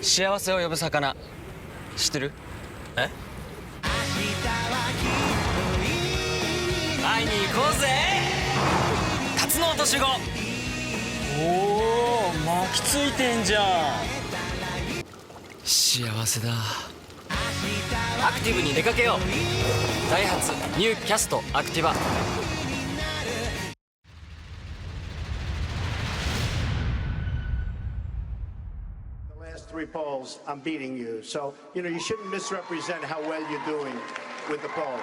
幸せを呼ぶ魚知ってる？え？会いに行こうぜ。タツノオトシゴ。おお、巻きついてんじゃん。幸せだ。アクティブに出かけよう。ダイハツニューキャストアクティバ。Three polls, I'm beating you. So, you shouldn't misrepresent how well you're doing with the polls.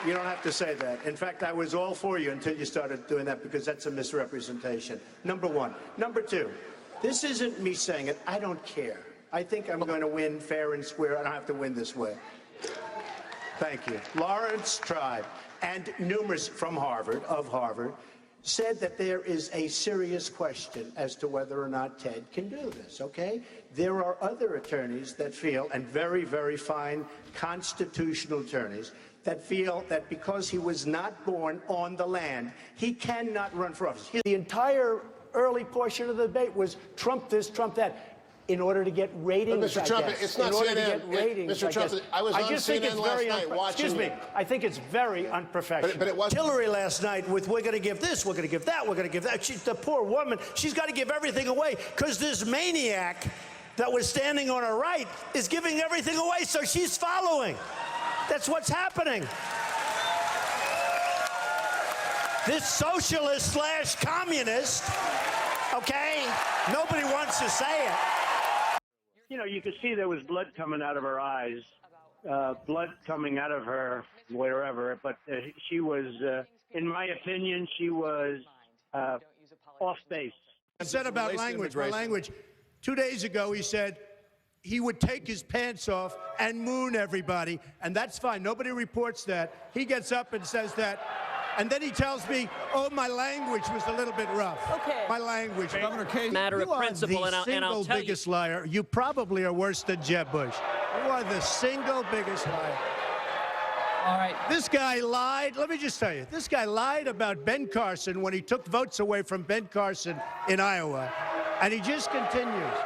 You don't have to say that. In fact, I was all for you until you started doing that because that's a misrepresentation. Number one. Number two, this isn't me saying it. I don't care. I think I'm going to win fair and square. I don't have to win this way. Thank you. Lawrence Tribe and numerous from Harvard, said that there is a serious question as to whether or not Ted can do this, okay? There are other attorneys that feel, and very, very fine constitutional attorneys, that feel that because he was not born on the land, he cannot run for office. The entire early portion of the debate was Trump this, Trump that. In order to get ratings, Mr. Trump, it's not CNN. To get ratings, Mr. Trump, I was on CNN last night watching. Excuse me. I think it's very unprofessional. But it wasn't. Hillary last night with we're going to give this, we're going to give that, we're going to give that. The poor woman, she's got to give everything away because this maniac that was standing on her right is giving everything away, so she's following. That's what's happening. This socialist / communist, okay? Nobody wants to say it. You could see there was blood coming out of her eyes, blood coming out of her wherever. But she was, in my opinion, she was off base. He said about language, my language. 2 days ago, he said he would take his pants off and moon everybody, and that's fine. Nobody reports that. He gets up and says that. And then he tells me, oh, my language was a little bit rough. Okay. My language. Governor Casey, matter of principle, and I'll tell you. You are the single biggest liar. You probably are worse than Jeb Bush. You are the single biggest liar. All right. This guy lied. Let me just tell you. This guy lied about Ben Carson when he took votes away from Ben Carson in Iowa. And he just continues.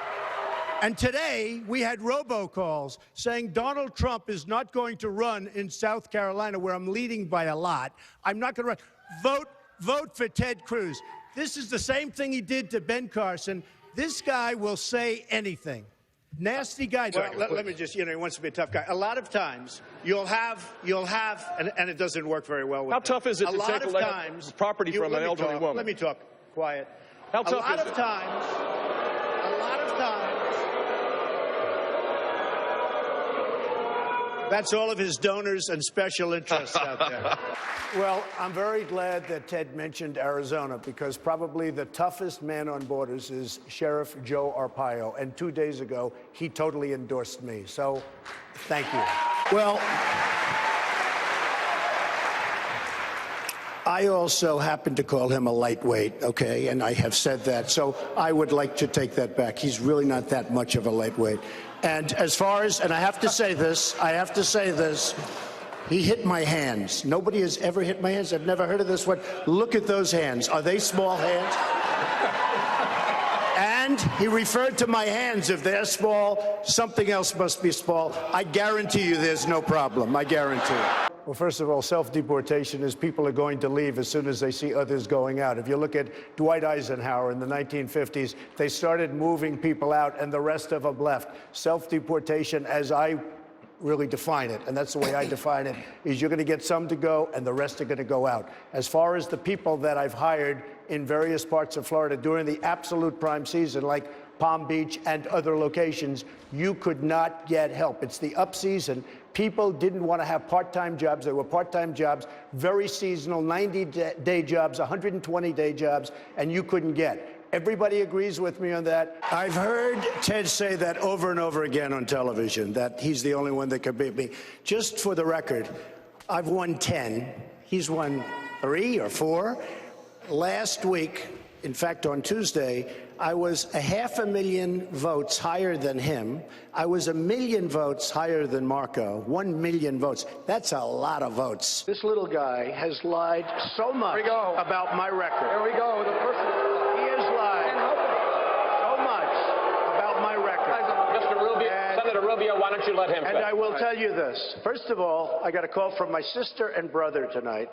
And today, we had robocalls saying Donald Trump is not going to run in South Carolina, where I'm leading by a lot. I'm not going to run. Vote for Ted Cruz. This is the same thing he did to Ben Carson. This guy will say anything. Nasty guy. Well, let me just, he wants to be a tough guy. A lot of times, you'll have, and it doesn't work very well with How tough is it to take property from an elderly woman? Let me talk. Quiet. How tough is it? A lot of times, that's all of his donors and special interests out there. Well, I'm very glad that Ted mentioned Arizona because probably the toughest man on borders is Sheriff Joe Arpaio. And 2 days ago, he totally endorsed me. So thank you. Well, I also happen to call him a lightweight, okay? And I have said that. So I would like to take that back. He's really not that much of a lightweight. And as far as, and I have to say this, he hit my hands. Nobody has ever hit my hands. I've never heard of this one. Look at those hands. Are they small hands? And he referred to my hands. If they're small, something else must be small. I guarantee you there's no problem. I guarantee it. Well, first of all, self-deportation is people are going to leave as soon as they see others going out. If you look at Dwight Eisenhower in the 1950s, they started moving people out and the rest of them left. Self-deportation, as I really define it, and that's the way I define it, is you're going to get some to go and the rest are going to go out. As far as the people that I've hired in various parts of Florida during the absolute prime season, like Palm Beach and other locations, you could not get help. It's the up season. People didn't want to have part-time jobs. They were part-time jobs, very seasonal, 90-day jobs, 120-day jobs, and you couldn't get. Everybody agrees with me on that. I've heard Ted say that over and over again on television, that he's the only one that could beat me. Just for the record, I've won 10. He's won 3 or 4. Last week, in fact, on Tuesday, I was 500,000 votes higher than him. I was 1 million votes higher than Marco. 1 million votes. That's a lot of votes. This little guy has lied so much about my record. Here we go. The person. He has lied so much about my record. Mr. Rubio, Senator Rubio, why don't you let him And I will tell you this. First of all, I got a call from my sister and brother tonight,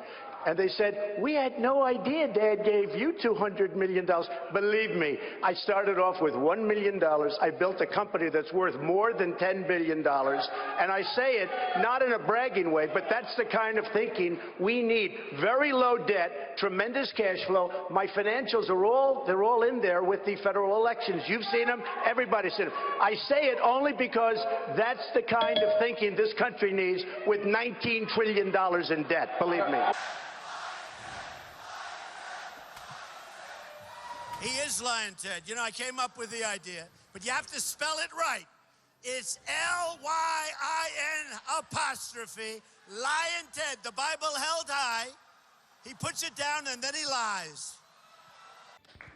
and they said, we had no idea Dad gave you $200 million. Believe me, I started off with $1 million. I built a company that's worth more than $10 billion. And I say it not in a bragging way, but that's the kind of thinking we need. Very low debt, tremendous cash flow. My financials are they're all in there with the federal elections. You've seen them. Everybody's seen them. I say it only because that's the kind of thinking this country needs with $19 trillion in debt. Believe me. He is lying, Ted. You know, I came up with the idea, but you have to spell it right. It's L-Y-I-N apostrophe, Lion Ted. The Bible held high. He puts it down and then he lies.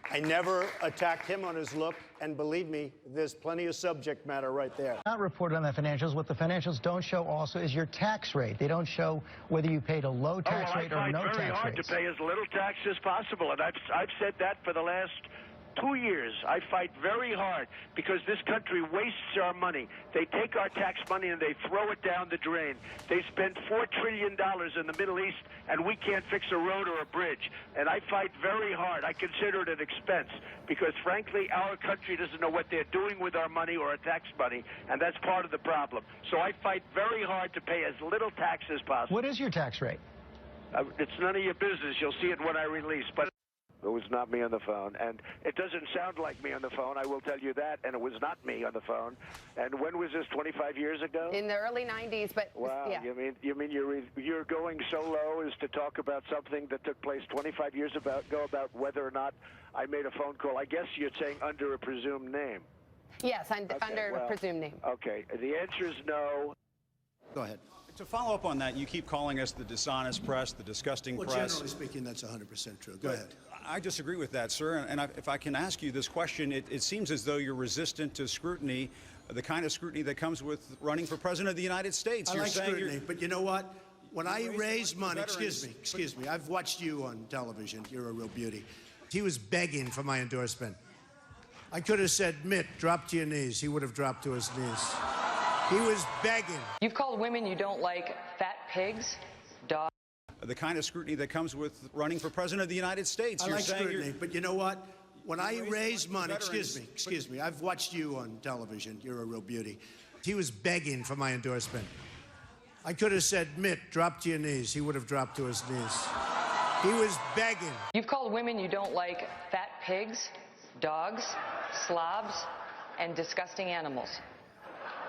I never attacked him on his look, and believe me, there's plenty of subject matter right there. Not reported on the financials. What the financials don't show also is your tax rate. They don't show whether you paid a low tax rate or no tax rate. I find very hard to pay as little tax as possible, and I've said that for the last 2 years. I fight very hard because this country wastes our money. They take our tax money and they throw it down the drain. They spend $4 trillion in the Middle East, and we can't fix a road or a bridge. And I fight very hard. I consider it an expense because, frankly, our country doesn't know what they're doing with our money or our tax money, and that's part of the problem. So I fight very hard to pay as little tax as possible. What is your tax rate? It's none of your business. You'll see it when I release. But it was not me on the phone, and it doesn't sound like me on the phone, I will tell you that, and it was not me on the phone. And when was this, 25 years ago? In the early 90s, but wow, yeah. You mean you're going so low as to talk about something that took place 25 years ago about whether or not I made a phone call? I guess you're saying under a presumed name. Yes, under a presumed name. Okay, the answer is no. Go ahead. To follow up on that, you keep calling us the dishonest press, the disgusting press. Generally speaking, that's 100% true. Go ahead. I disagree with that, sir. And if I can ask you this question, it seems as though you're resistant to scrutiny, the kind of scrutiny that comes with running for president of the United States. I like scrutiny, but you know what? When I raise money, excuse me, I've watched you on television. You're a real beauty. He was begging for my endorsement. I could have said, Mitt, drop to your knees. He would have dropped to his knees. He was begging. You've called women you don't like fat pigs, dogs. The kind of scrutiny that comes with running for president of the United States. I like scrutiny, but you know what? When I raise money, excuse me, I've watched you on television. You're a real beauty. He was begging for my endorsement. I could have said, Mitt, drop to your knees. He would have dropped to his knees. He was begging. You've called women you don't like fat pigs, dogs, slobs, and disgusting animals.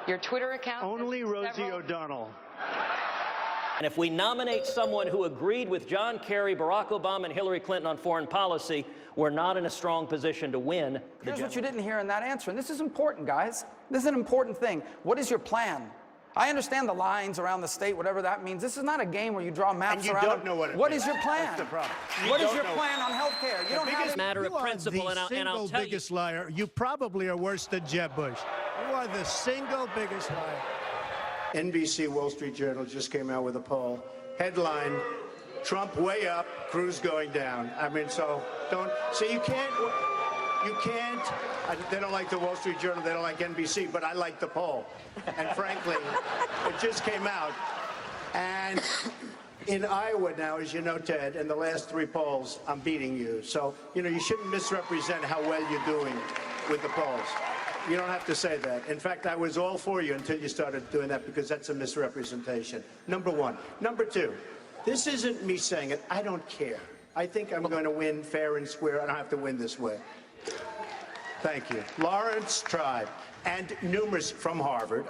Your Twitter account... Only Rosie O'Donnell. And if we nominate someone who agreed with John Kerry, Barack Obama, and Hillary Clinton on foreign policy, we're not in a strong position to win. Here's what you didn't hear in that answer, and this is important, guys. This is an important thing. What is your plan? I understand the lines around the state, whatever that means. This is not a game where you draw maps around. You don't know what it means. What is your plan? That's the problem. What is your plan on health care? You don't have a matter of principle, and I'll tell you. You are the single biggest liar. You probably are worse than Jeb Bush. You are the single biggest liar. NBC Wall Street Journal just came out with a poll. Headline, Trump way up, Cruz going down. I mean, so don't, so you can't, they don't like the Wall Street Journal, they don't like NBC, but I like the poll. And frankly, it just came out. And in Iowa now, as you know, Ted, in the last 3 polls, I'm beating you. So, you know, you shouldn't misrepresent how well you're doing with the polls. You don't have to say that. In fact, I was all for you until you started doing that because that's a misrepresentation. Number one. Number two, this isn't me saying it. I don't care. I think I'm going to win fair and square. I don't have to win this way. Thank you. Lawrence Tribe and numerous from Harvard,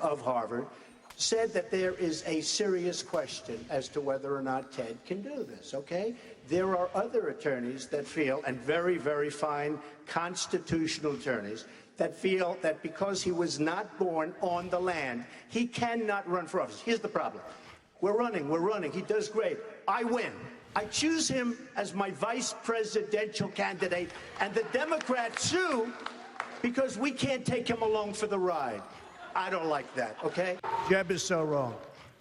said that there is a serious question as to whether or not Ted can do this, okay? There are other attorneys that feel, and very, very fine constitutional attorneys, that feel that because he was not born on the land, he cannot run for office. Here's the problem. We're running. He does great. I win. I choose him as my vice presidential candidate, and the Democrats sue because we can't take him along for the ride. I don't like that, okay? Jeb is so wrong.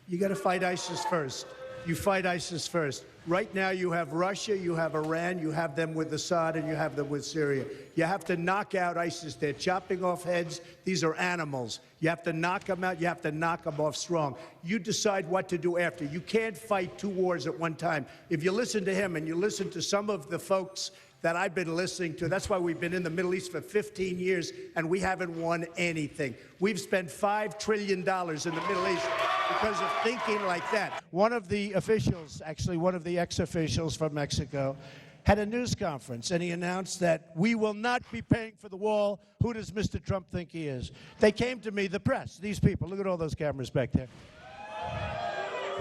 You got to fight ISIS first. You fight ISIS first. Right now, you have Russia, you have Iran, you have them with Assad, and you have them with Syria. You have to knock out ISIS. They're chopping off heads. These are animals. You have to knock them out. You have to knock them off strong. You decide what to do after. You can't fight two wars at one time. If you listen to him and you listen to some of the folks that I've been listening to. That's why we've been in the Middle East for 15 years, and we haven't won anything. We've spent $5 trillion in the Middle East because of thinking like that. One of the officials, actually one of the ex-officials from Mexico, had a news conference, and he announced that we will not be paying for the wall. Who does Mr. Trump think he is? They came to me, the press, these people. Look at all those cameras back there.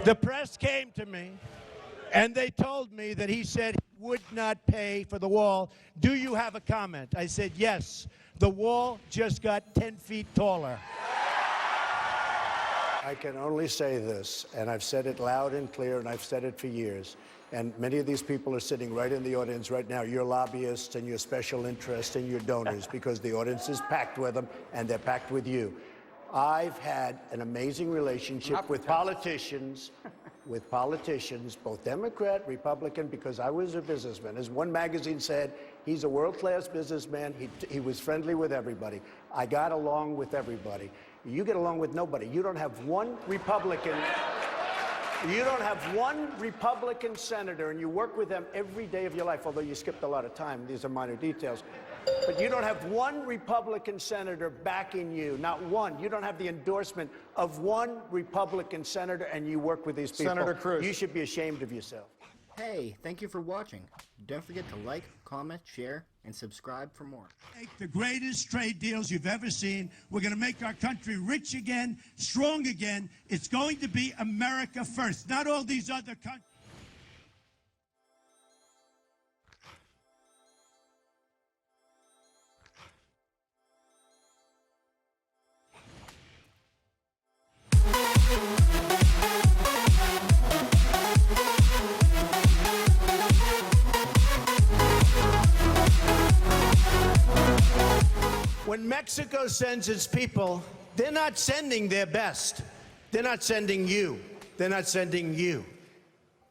The press came to me, and they told me that he said he would not pay for the wall. Do you have a comment? I said, yes. The wall just got 10 feet taller. I can only say this, and I've said it loud and clear, and I've said it for years. And many of these people are sitting right in the audience right now, your lobbyists and your special interests and your donors, because the audience is packed with them, and they're packed with you. I've had an amazing relationship with politicians, both Democrat, Republican, because I was a businessman. As one magazine said, he's a world-class businessman. He was friendly with everybody. I got along with everybody. You get along with nobody. You don't have one Republican. You don't have one Republican senator, and you work with them every day of your life, although you skipped a lot of time. These are minor details. But you don't have one Republican senator backing you, not one. You don't have the endorsement of one Republican senator, and you work with these people. Senator Cruz. You should be ashamed of yourself. Hey, thank you for watching. Don't forget to like, comment, share, and subscribe for more. Make the greatest trade deals you've ever seen. We're going to make our country rich again, strong again. It's going to be America first, not all these other countries. When Mexico sends its people, they're not sending their best. They're not sending you. They're not sending you.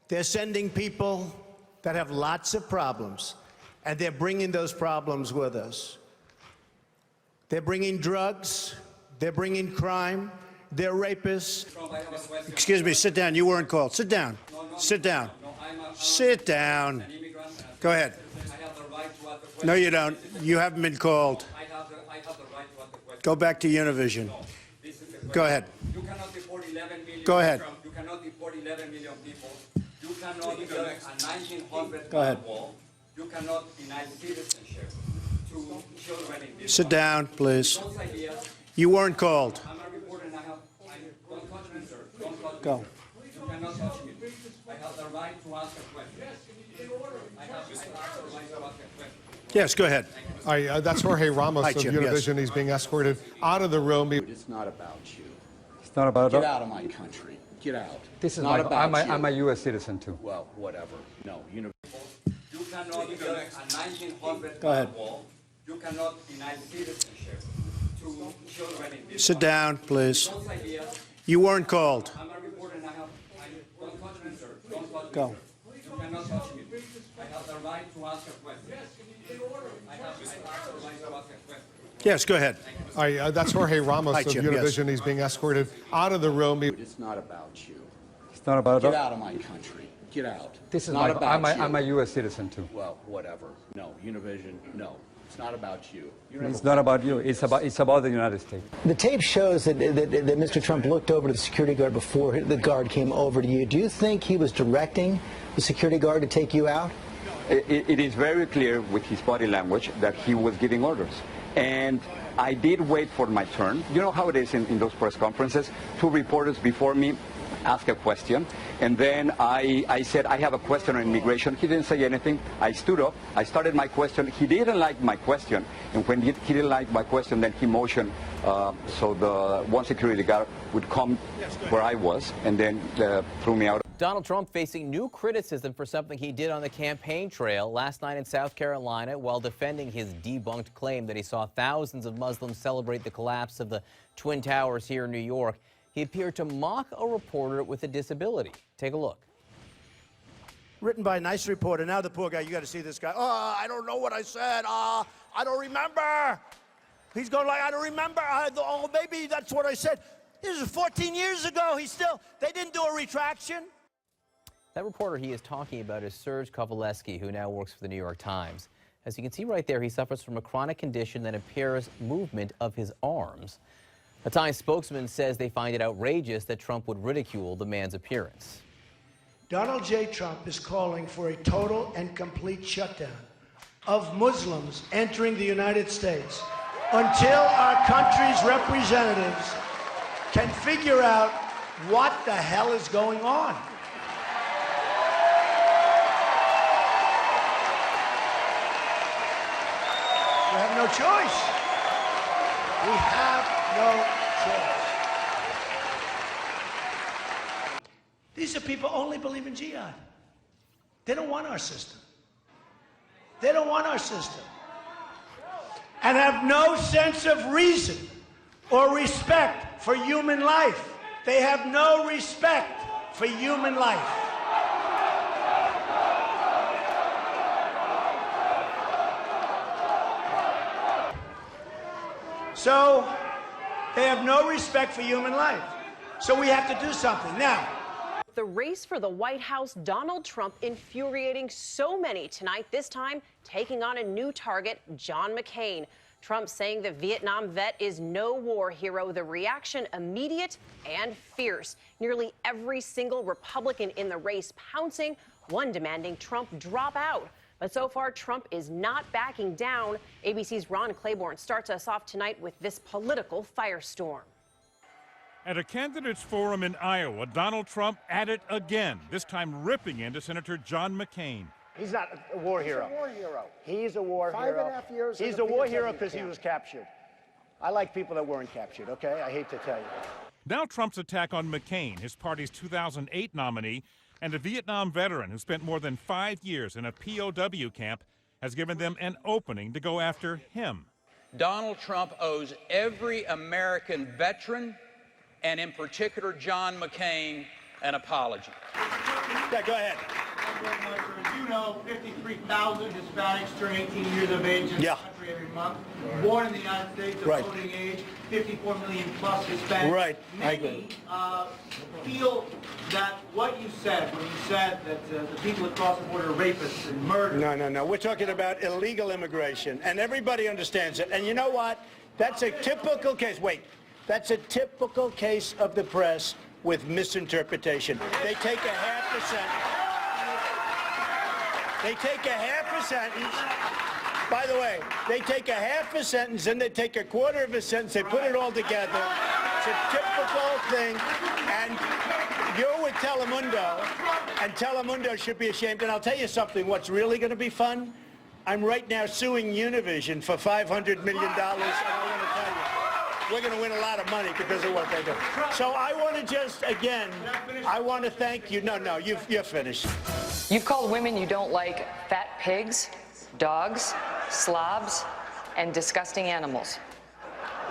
They're sending people that have lots of problems, and they're bringing those problems with us. They're bringing drugs. They're bringing crime. They're rapists. Excuse me, sit down. You weren't called. Sit down. Sit down. Sit down. Go ahead. No, you don't. You haven't been called. Go back to Univision. Go ahead. You cannot deport 11 million. Go ahead. You cannot deport 11 million people. You cannot build a 1900 wall. You cannot deny citizenship to children in this. Sit down, please. You weren't called. I'm a reporter and don't touch me, sir. Don't touch me. Go. You cannot touch me. I have the right to ask a question. I have the right to ask a question. Yes, go ahead. That's Jorge Ramos Hi, of Jim, Univision. yes. He's being escorted out of the room. It's not about you. It's not about. Get out of my country. Get out. This is not my, about I'm a U.S. citizen too. Well, whatever. No, You cannot build a 1900 Go ahead. wall. You cannot deny citizenship to children in this. Sit down, please. Those ideas. You weren't called. I'm a reporter and don't touch me, sir. Don't touch me. Go. You cannot touch me. I have the right to ask a question. I have the right to ask a question. Yes, go ahead. That's Jorge Ramos Hi, of Jim, Univision. yes. He's being escorted out of the room. It's not about you. It's not about. Get out of my country. Get out. This is not my, about you. I'm a U.S. citizen too. Well, whatever. No, Univision. No, it's not about you. It's not about you. It's about the United States. The tape shows that Mr. Trump looked over to the security guard before the guard came over to you. Do you think he was directing the security guard to take you out? It is very clear with his body language that he was giving orders. And I did wait for my turn. You know how it is in those press conferences. Two reporters before me asked a question, and then I said, I have a question on immigration. He didn't say anything. I stood up. I started my question. He didn't like my question, and when he didn't like my question, then he motioned so the one security guard would come where I was, and then threw me out. Donald Trump facing new criticism for something he did on the campaign trail last night in South Carolina while defending his debunked claim that he saw thousands of Muslims celebrate the collapse of the Twin Towers here in New York. He appeared to mock a reporter with a disability. Take a look. written by a nice reporter. Now the poor guy, you got to see this guy. Oh, I don't know what I said. I don't remember. He's going like, I don't remember. Oh, maybe that's what I said. This is 14 years ago. They didn't do a retraction. That reporter he is talking about is Serge Kovaleski, who now works for the New York Times. As you can see right there, he suffers from a chronic condition that impairs movement of his arms. A Times spokesman says they find it outrageous that Trump would ridicule the man's appearance. Donald J. Trump is calling for a total and complete shutdown of Muslims entering the United States until our country's representatives can figure out what the hell is going on. We have no choice. We have no choice. These are people who only believe in jihad. They don't want our system. They don't want our system. And have no sense of reason or respect for human life. They have no respect for human life. So, they have no respect for human life. So we have to do something. Now, the race for the White House, Donald Trump infuriating so many tonight, this time taking on a new target, John McCain. Trump saying the Vietnam vet is no war hero. The reaction immediate and fierce. Nearly every single Republican in the race pouncing, one demanding Trump drop out. But so far, Trump is not backing down. ABC's Ron Claiborne starts us off tonight with this political firestorm. At a candidates forum in Iowa, Donald Trump at it again, this time ripping into Senator John McCain. He's not a war hero. He's a war hero. He's a war hero. 5.5 years. He's a war hero because he was captured. I like people that weren't captured, okay? I hate to tell you. Now Trump's attack on McCain, his party's 2008 nominee, and a Vietnam veteran who spent more than 5 years in a POW camp, has given them an opening to go after him. Donald Trump owes every American veteran, and in particular John McCain, an apology. Yeah, go ahead. As you know, 53,000 Hispanics turn 18 years of age in the country every month. Born in the United States, of voting age, 54 million plus Hispanics. Right, I agree. Feel that what you said when you said that the people across the border are rapists and murderers. No. We're talking about illegal immigration, and everybody understands it. And you know what? That's a typical case. Wait. That's a typical case of the press with misinterpretation. They take a half a sentence. They take a half a sentence. By the way, they take a half a sentence and they take a quarter of a sentence. They put it all together. It's a typical thing. And you're with Telemundo, and Telemundo should be ashamed. And I'll tell you something. What's really going to be fun? I'm right now suing Univision for $500 million. And I want to tell you, we're going to win a lot of money because of what they do. So I want to just, again, I want to thank you. No, you're finished. You've called women you don't like fat pigs, dogs, slobs, and disgusting animals.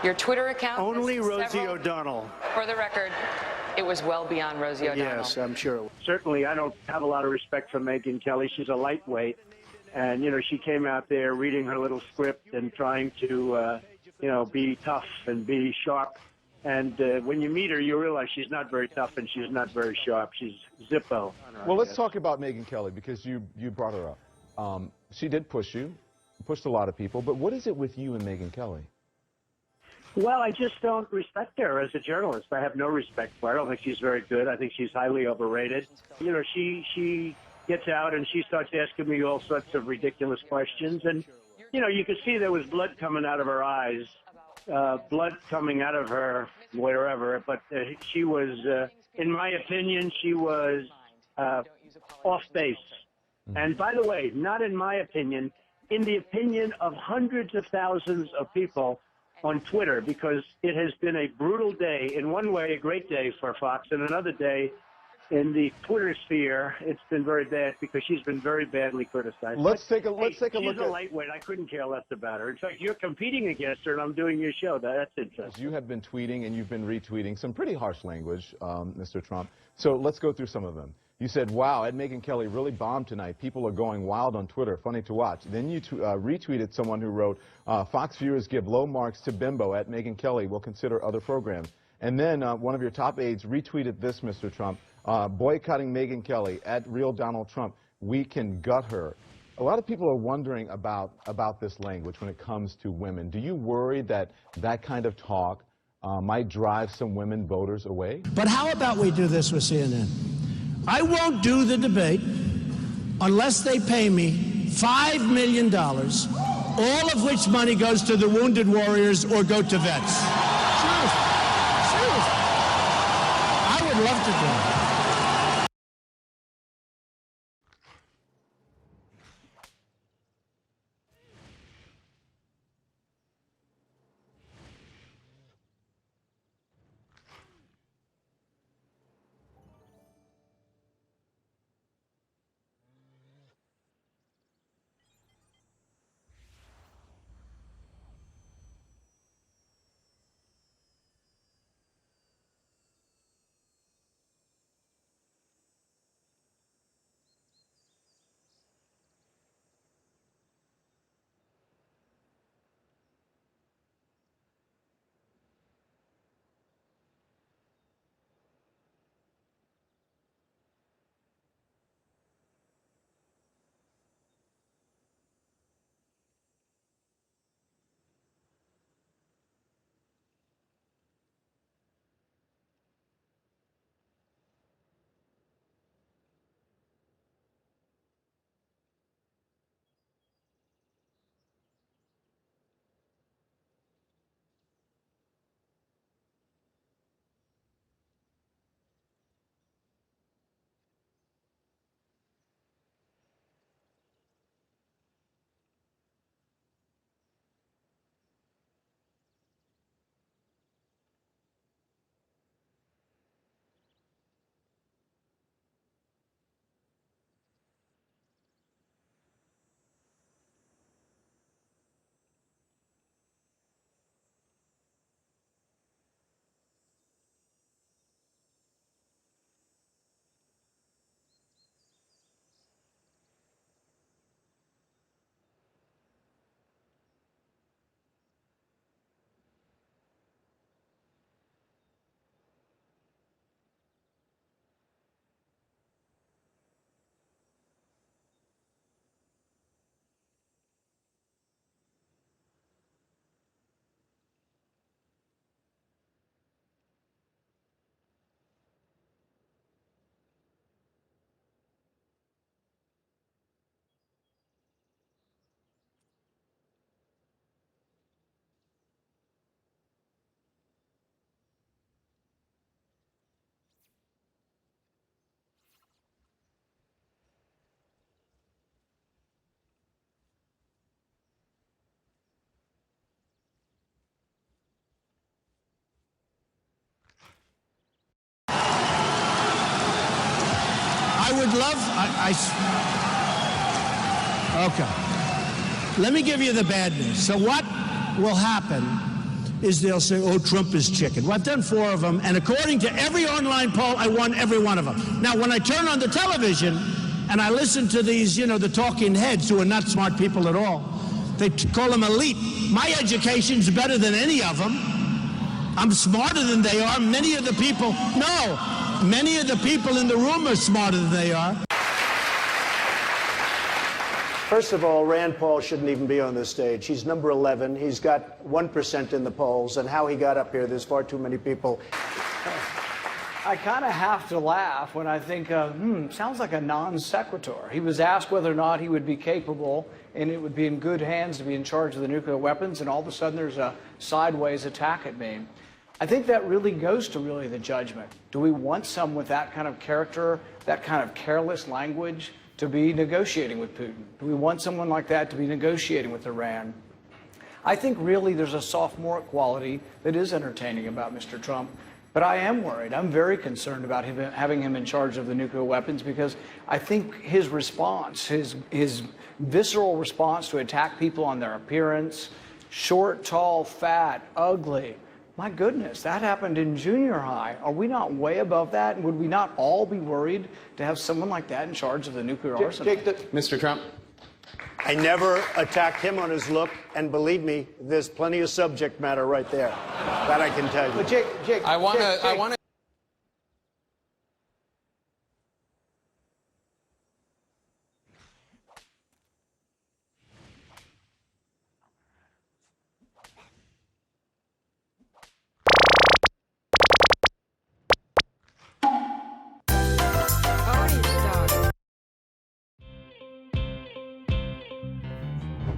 Your Twitter account... Only Rosie O'Donnell. For the record, it was well beyond Rosie O'Donnell. Yes, I'm sure. Certainly, I don't have a lot of respect for Megyn Kelly. She's a lightweight. And, she came out there reading her little script and trying to... be tough and be sharp. And when you meet her, you realize she's not very tough and she's not very sharp. She's Zippo. Well, let's talk about Megyn Kelly because you brought her up. She did push you, pushed a lot of people. But what is it with you and Megyn Kelly? Well, I just don't respect her as a journalist. I have no respect for her. I don't think she's very good. I think she's highly overrated. She gets out and she starts asking me all sorts of ridiculous questions. And you could see there was blood coming out of her eyes, blood coming out of her wherever. But she was, in my opinion, she was off base. And by the way, not in my opinion, in the opinion of hundreds of thousands of people on Twitter, because it has been a brutal day. In one way, a great day for Fox, and another day in the Twitter sphere, it's been very bad because she's been very badly criticized. Let's take a look. She's a lightweight. I couldn't care less about her. In fact, you're competing against her, and I'm doing your show. That's interesting. You have been tweeting and you've been retweeting some pretty harsh language, Mr. Trump. So let's go through some of them. You said, wow, Ed Megyn Kelly really bombed tonight. People are going wild on Twitter. Funny to watch. Then you retweeted someone who wrote, Fox viewers give low marks to Bimbo. Ed Megyn Kelly will consider other programs. And then one of your top aides retweeted this, Mr. Trump, boycotting Megyn Kelly, at real Donald Trump. We can gut her. A lot of people are wondering about this language when it comes to women. Do you worry that that kind of talk might drive some women voters away? But how about we do this with CNN? I won't do the debate unless they pay me $5 million, all of which money goes to the wounded warriors or go to vets. Seriously. Seriously. I would love to do it. I would love, okay. Let me give you the bad news. So what will happen is they'll say, oh, Trump is chicken. Well, I've done 4 of them, and according to every online poll, I won every one of them. Now, when I turn on the television and I listen to these, you know, the talking heads who are not smart people at all, they call them elite. My education's better than any of them. I'm smarter than they are. Many of the people in the room are smarter than they are. First of all, Rand Paul shouldn't even be on this stage. He's number 11. He's got 1% in the polls, and how he got up here, there's far too many people. I kind of have to laugh when I think, sounds like a non sequitur. He was asked whether or not he would be capable and it would be in good hands to be in charge of the nuclear weapons, and all of a sudden there's a sideways attack at me. I think that really goes to the judgment. Do we want someone with that kind of character, that kind of careless language to be negotiating with Putin? Do we want someone like that to be negotiating with Iran? I think really there's a sophomoric quality that is entertaining about Mr. Trump. But I am worried. I'm very concerned about having him in charge of the nuclear weapons, because I think his response, his visceral response to attack people on their appearance, short, tall, fat, ugly, My goodness, that happened in junior high. Are we not way above that? And would we not all be worried to have someone like that in charge of the nuclear arsenal? Mr. Trump. I never attacked him on his look, and believe me, there's plenty of subject matter right there. That I can tell you. But Jake, I want to.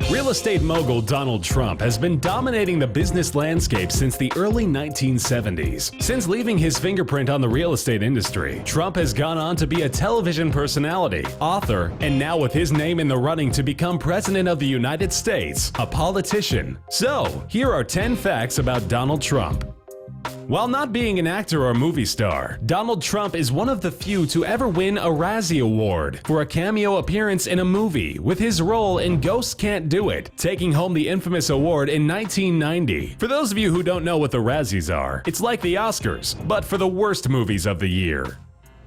Real estate mogul Donald Trump has been dominating the business landscape since the early 1970s. Since leaving his fingerprint on the real estate industry, Trump has gone on to be a television personality, author, and now with his name in the running to become President of the United States, a politician. So, here are 10 facts about Donald Trump. While not being an actor or movie star, Donald Trump is one of the few to ever win a Razzie Award for a cameo appearance in a movie with his role in Ghosts Can't Do It, taking home the infamous award in 1990. For those of you who don't know what the Razzies are, it's like the Oscars, but for the worst movies of the year.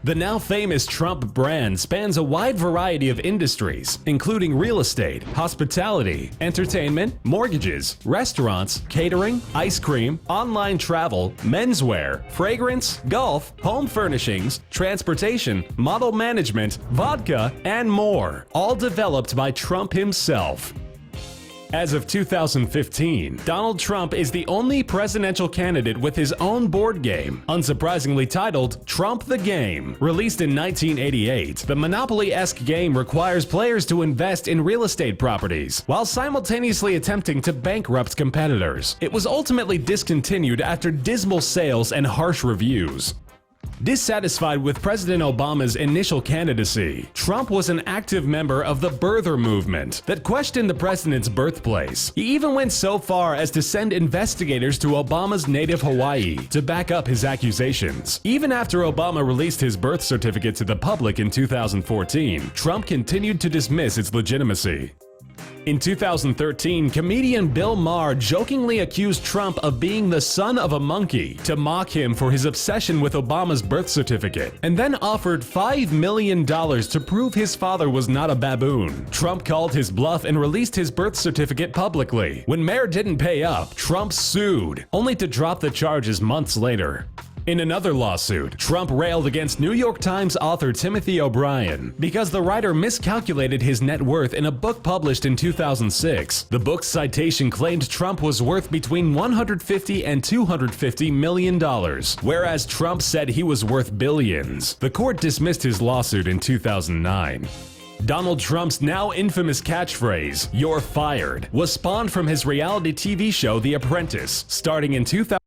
The now famous Trump brand spans a wide variety of industries, including real estate, hospitality, entertainment, mortgages, restaurants, catering, ice cream, online travel, menswear, fragrance, golf, home furnishings, transportation, model management, vodka, and more, all developed by Trump himself. As of 2015, Donald Trump is the only presidential candidate with his own board game, unsurprisingly titled Trump the Game. Released in 1988, the Monopoly-esque game requires players to invest in real estate properties, while simultaneously attempting to bankrupt competitors. It was ultimately discontinued after dismal sales and harsh reviews. Dissatisfied with President Obama's initial candidacy, Trump was an active member of the birther movement that questioned the president's birthplace. He even went so far as to send investigators to Obama's native Hawaii to back up his accusations. Even after Obama released his birth certificate to the public in 2014, Trump continued to dismiss its legitimacy. In 2013, comedian Bill Maher jokingly accused Trump of being the son of a monkey to mock him for his obsession with Obama's birth certificate, and then offered $5 million to prove his father was not a baboon. Trump called his bluff and released his birth certificate publicly. When Maher didn't pay up, Trump sued, only to drop the charges months later. In another lawsuit, Trump railed against New York Times author Timothy O'Brien because the writer miscalculated his net worth in a book published in 2006. The book's citation claimed Trump was worth between $150 and $250 million, whereas Trump said he was worth billions. The court dismissed his lawsuit in 2009. Donald Trump's now infamous catchphrase, "You're fired," was spawned from his reality TV show The Apprentice, starting in 2000.